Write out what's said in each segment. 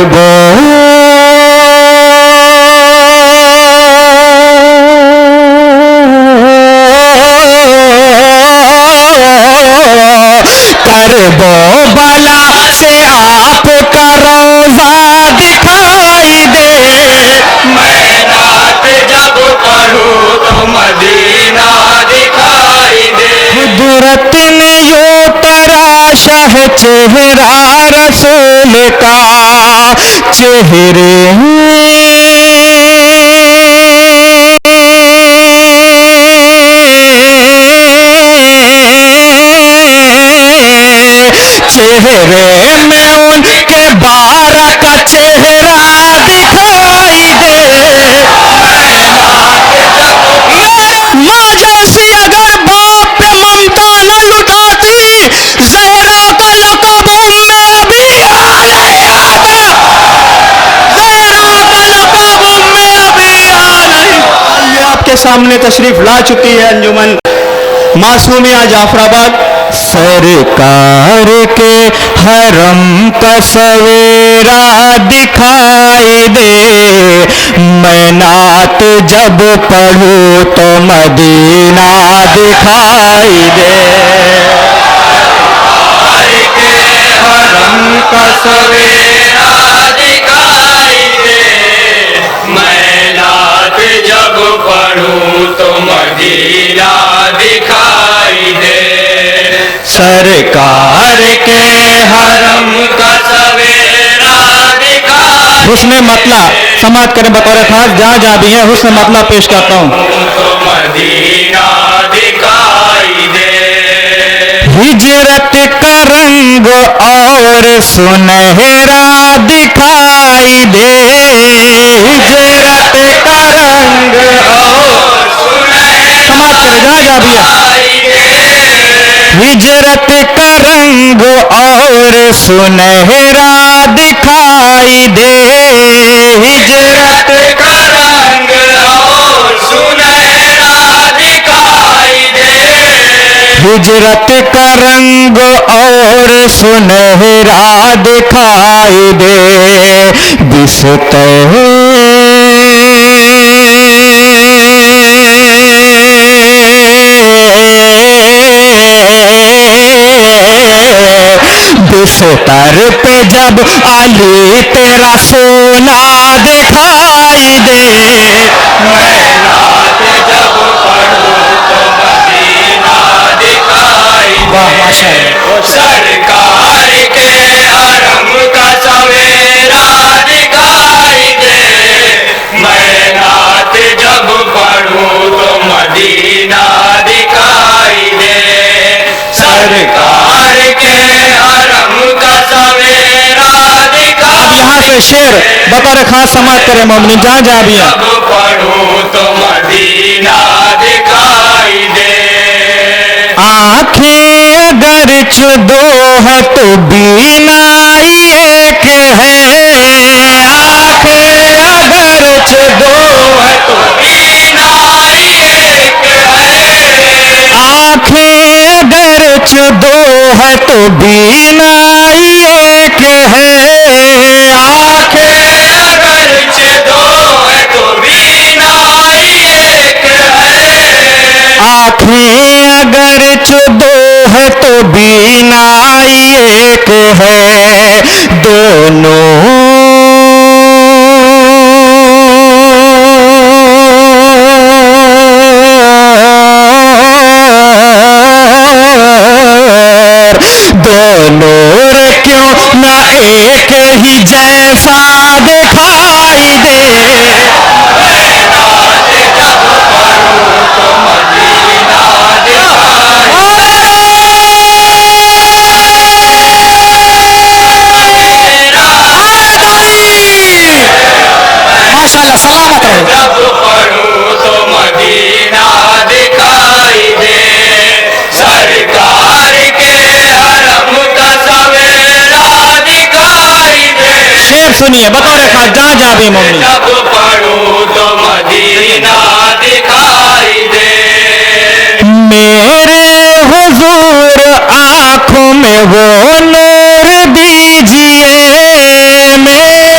बो बला से आपका रोजा दिखाई दे। मैं नात जब पढ़ूं तो मदीना दिखाई दे। कुदरत ने यूं तराशा है चेहरा रसूल का, चेहरे चेहरे में उनके बारह का चेहरा दिखाई दे। माँ जैसी अगर बाप पे ममता न लुटाती, ज़हरा का लक़ब उम्मे अभी आपके सामने तशरीफ ला चुकी है अंजुमन मासूमिया जाफराबाद। सरकार के हरम का सवेरा दिखाई दे। मैं नात जब पढ़ूं तो मदीना दिखाई दे। हरम का सवेरा दिखाई दे। मैं नात जब पढ़ूं तो मदीना दिखाई दे। सरकार के हरम का सवेरा दिखाई। हुस्न मतला समाज करें बतौर खास, जहाँ जहाँ भी है हुस्न मतला पेश करता हूँ। तो मदीना दिखाई दे। हिजरत का रंग और सुनहरा दिखाई दे। हिजरत का रंग और समाज करें जहाँ जहाँ भी है। हिजरत का रंग और सुनहरा दिखाई दे। हिजरत का रंग और सुनहरा दिखाई दे। हिजरत का रंग और सुनहरा दिखाई दे। बिस्तर पे जब अली तेरा सोना दिखाई दे। मैं नात जब पढ़ूं तो मदीना दिखाई दे। सरकार के हरम का सवेरा दिखाई दे। मैं नात जब पढ़ूं तो मदीना दिखाई दे। सरकार के हरम का सवेरा दिखाई। यहाँ से शेर बतौर खास समाज करें मोमिन जहाँ जहाँ भी है। जब पढ़ूं तो मदीना दिखाई दे। आँखें अगर दो है तो बीनाई एक है। आँखें अगर दो है तो बीनाई एक है। आँखें अगर दो है तो बीनाई एक है। आँखें अगर दो है तो बीनाई एक है। आँखें अगर दो है तो बीनाई एक है। दोनों क्यों न एक ही जैसा दिखाई दे। माशाल्लाह सलामत रहो। जब पढ़ूं तो मदीना दिखाई दे। सरकार के हरम का सवेरा दिखाई दे। शेर सुनिए बतौर खास जहाँ जहाँ भी मोमिन। जब पढ़ूं तो मदीना दिखाई दे। मेरे हुजूर आँखों में वो नूर दीजिए। मेरे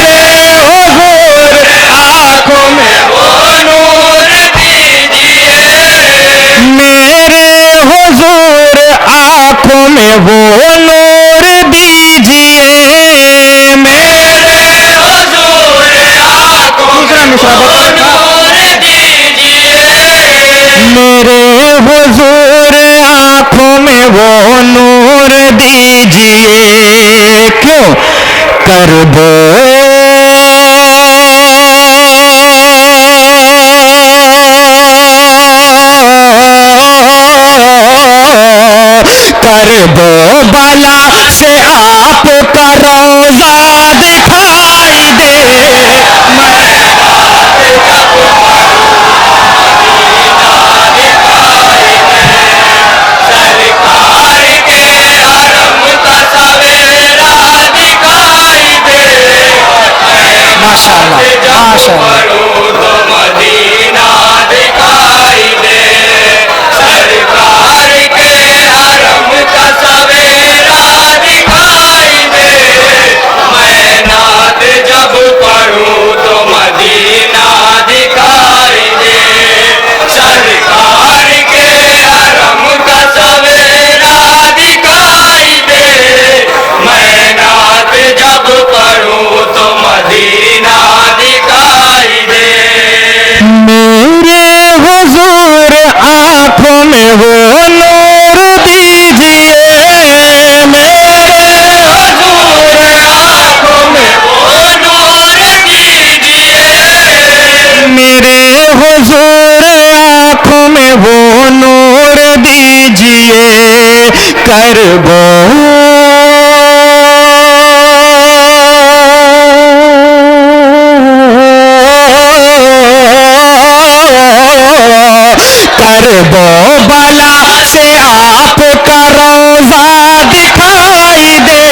करबो करबो भला से आपका रोजा दिखाई दे।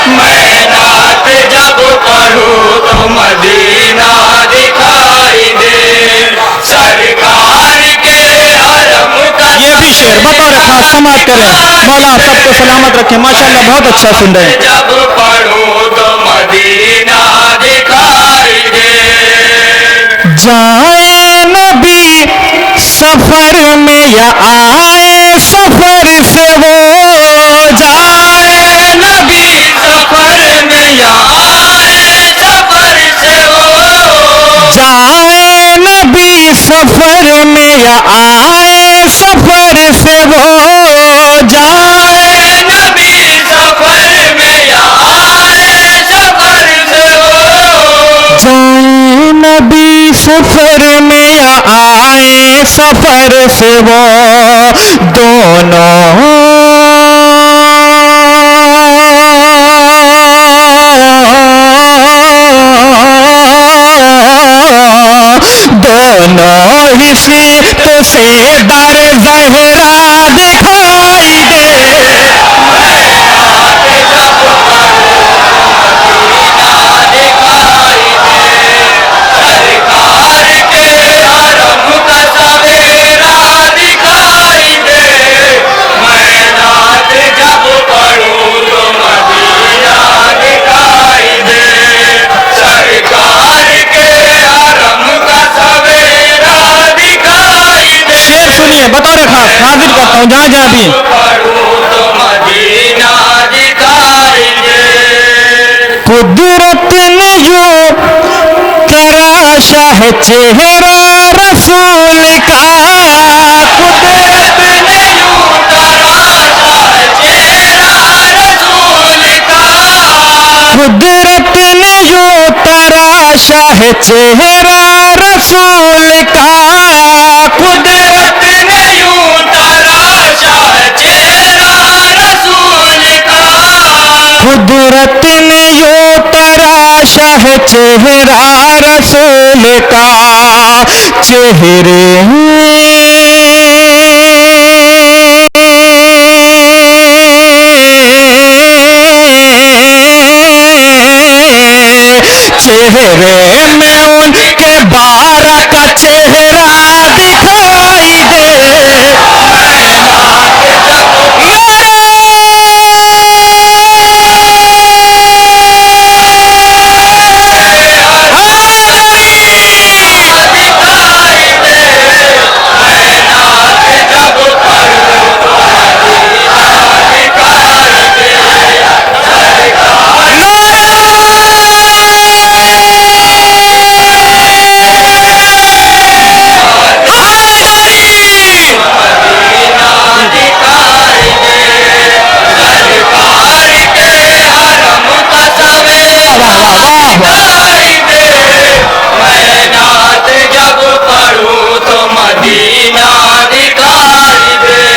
मैं नात जब पढ़ूं तो मदीना दिखाई दे, सरकार के हरम का ये भी शेर बतौर खास समाप्त करें। मौला आप सबको सलामत रखें। माशाल्लाह बहुत अच्छा सुन रहे हैं। जब पढ़ूं तो मदीना दिखाई दे। जाए नबी सफर में या आए सफर से वो, जाए नबी सफर में या आए सफर से वो, जाए नबी सफर में या आए सफर से वो, जाए नबी सफर में या आए सफर से वो, जाए नबी सफर में या आए सफर से वो, दोनों इसी तो से दर ज़हरा दिखाई दे। बतौर खास हाजिर करता हूँ जहाँ जहाँ भी कुदरत ने जो तराशा है चेहरा रसूल का, कुदरत ने जो तराशा है चेहरा रसूल का, कुदरत ने जो तराशा है चेहरा रसूल का, कुदरत ने यूं तराशा है चेहरा रसूल का, कुदरत ने यूं तराशा है चेहरा रसूल का, चेहरे चेहरे में उनके बारह का चेहरा दिखाई दे।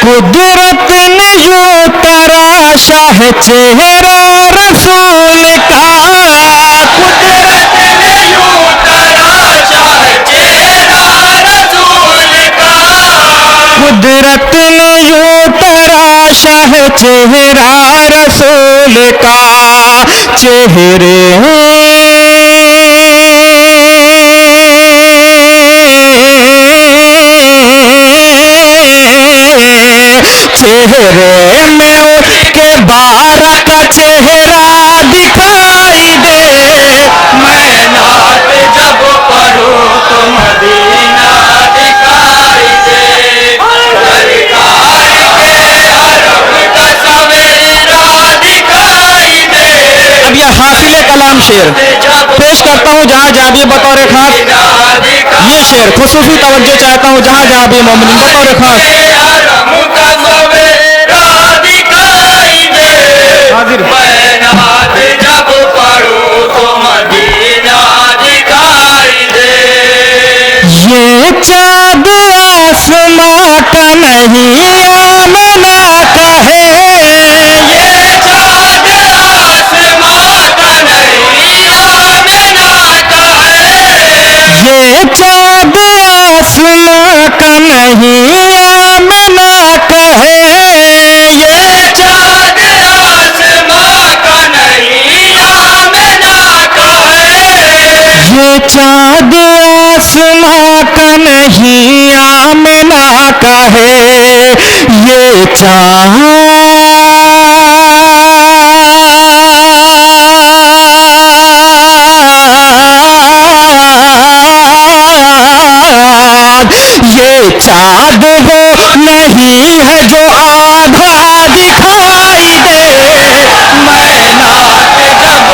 कुदरत ने यूं तराशा है चेहरा रसूल का, कुदरत ने यूं तराशा है चेहरा रसूल का, कुदरत ने यूं तराशा है चेहरा रसूल का, चेहरे चेहरे में उसके बारह का चेहरा दिखाई दे। मैं नात जब पढ़ूं तो मदीना दिखाई दे, सरकार के हरम का सवेरा दिखाई दे। अब यह हाफिले कलाम शेर पेश करता हूँ जहाँ जहाँ भी बतौर खास। ये शेर खुसूसी तवज्जो चाहता हूँ जहाँ जहाँ भी मोमिन बतौर खास। हाजिर मैं नात जब पढ़ूं तो मदीना दिखाई दे। ये चाँद आसमां का नहीं आमना का नहीं आमना का है ये चाँद ये चाँद वो नहीं है जो आधा दिखाई दे। मैं नात जब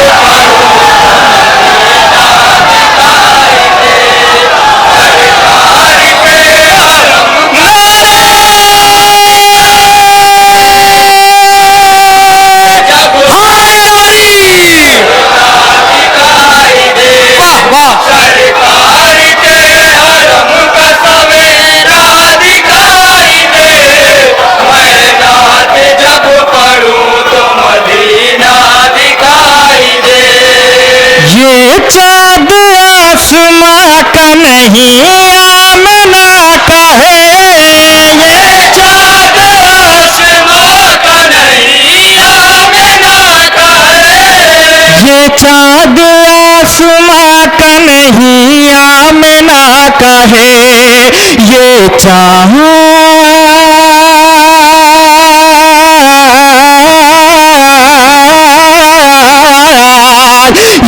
चाँद आसमां का नहीं आमना का है ये चाँद आसमां का नहीं आमना का है ये चाँद आसमां का नहीं आमना का है ये चाँद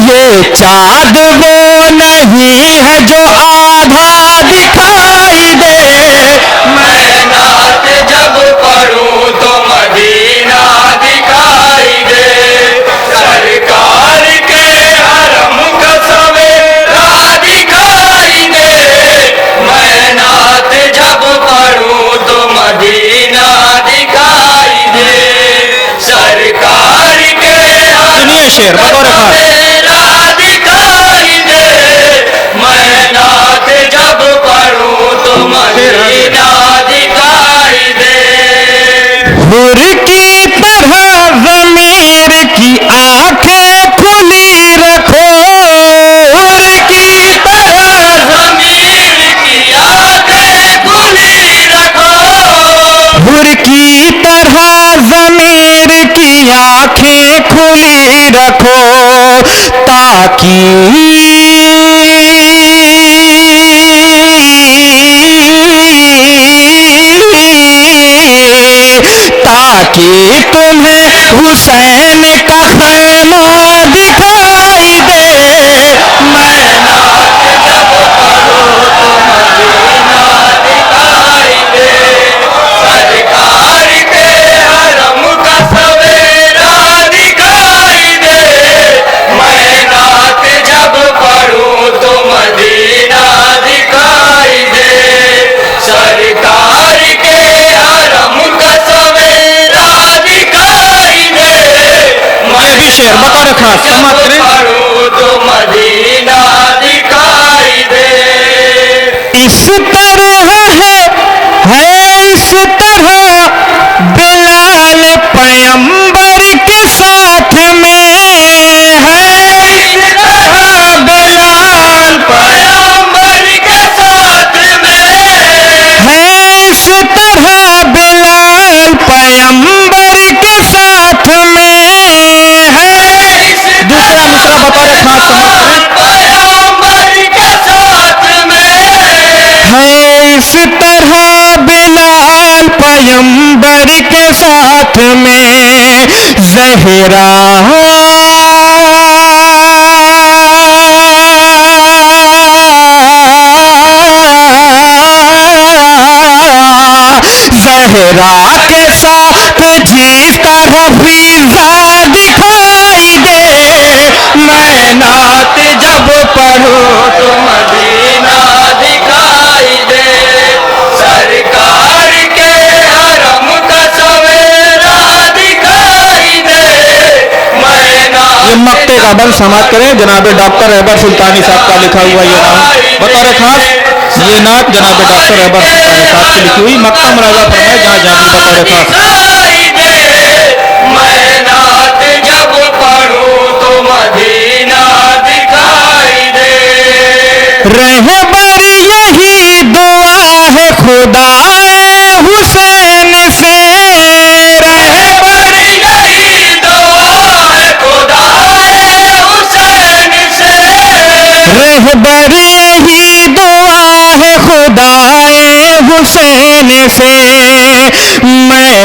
ये चाँद वो नहीं है जो आधा दिखाई दे। मैं नात जब पढ़ूं तो मदीना दिखाई दे। सरकार के हरम का सवेरा दिखाई दे। मैं नात जब पढ़ूं तो मदीना दिखाई दे। सरकार के सुनिए शेर बतौर खास हुर की तरह ज़मीर की आंखें खुली रखो। हुर की तरह ज़मीर की आंखें खुली रखो। हुर की तरह ज़मीर की आंखें खुली रखो ताकि तुम्हें हुसैन का खैमा दिखाई दे। मैं नात जब पढ़ूं तो मदीना दिखाई दे। सरकार के हरम का सवेरा दिखाई दे। मैं नात जब पढ़ूं तो मदीना दिखाई दे। सरकार के हरम का शेर बतौर खास समाप्त करें। तो मदीना दिखाई दे। इस तरह है इस तरह बिलाल पैगंबर के साथ में है। इस तरह बिलाल पैगंबर के साथ में है। इस तरह बिलाल पैगंबर के साथ में दूसरा मिसरा बतौर खास है। इस तरह बिलाल पैगंबर के साथ में ज़हरा ज़हरा के साथ जिस तरह फ़िज़ा दिखाई दे। मैं नात जब पढ़ूं तो मदीना दिखाई दे। सरकार के हरम का सवेरा दिखाई दे। मैं नात ये मक्ते का बंद समाप्त करें। जनाब डॉक्टर रहबर सुल्तानी साहब का लिखा हुआ ये नाम बतौर खास ये नात जनाब डॉक्टर रहबर सुल्तानी साहब की लिखी हुई मक्का मुरादा फरमाए जहाँ जानी बतौर खास। मैं नात जब पढ़ूं तो मदीना दिखाई दे। रहबर यही दुआ है खुदाए हुसैन से। रहबर यही दुआ है खुदाए रहबर यही दुआ है खुदा मैं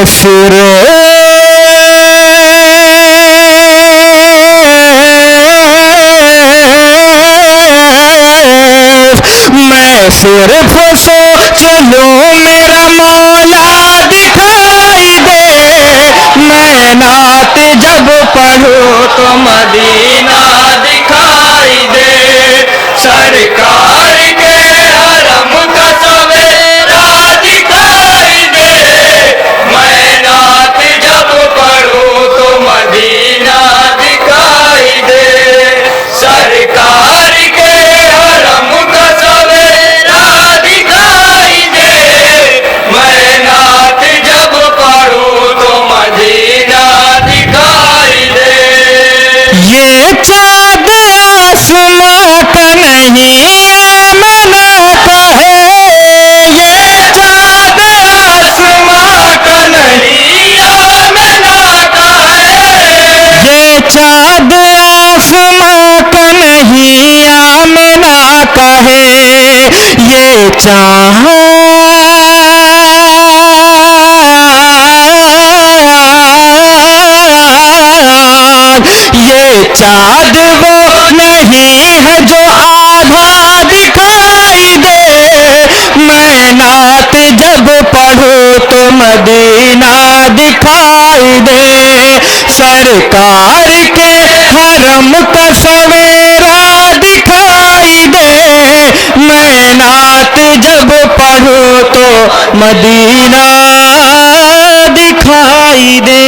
सिर्फ सोच लूं मेरा मौला दिखाई दे, मैं नात जब पढ़ूं तो मदीना दिखाई दे। सरकार के हरम का सवेरा दिखाई दे, मैं नात जब पढ़ूं तो मदीना दिखाई दे। सरकार के हरम का सवेरा दिखाई दे, मैं नात जब पढ़ूं तो मदीना दिखाई दे। ये चाँद आसमां का नहीं आमना का है, ये चाँद आसमां का नहीं आमना का है, ये चाँद आसमां का नहीं आमना का है, ये चाँद ये चाँद वो नहीं है जो आधा दिखाई दे, मैं नात जब पढ़ूं तो मदीना दिखाई दे। सरकार के हरम का सवेरा दिखाई दे, मैं नात जब पढ़ूं तो मदीना दिखाई दे।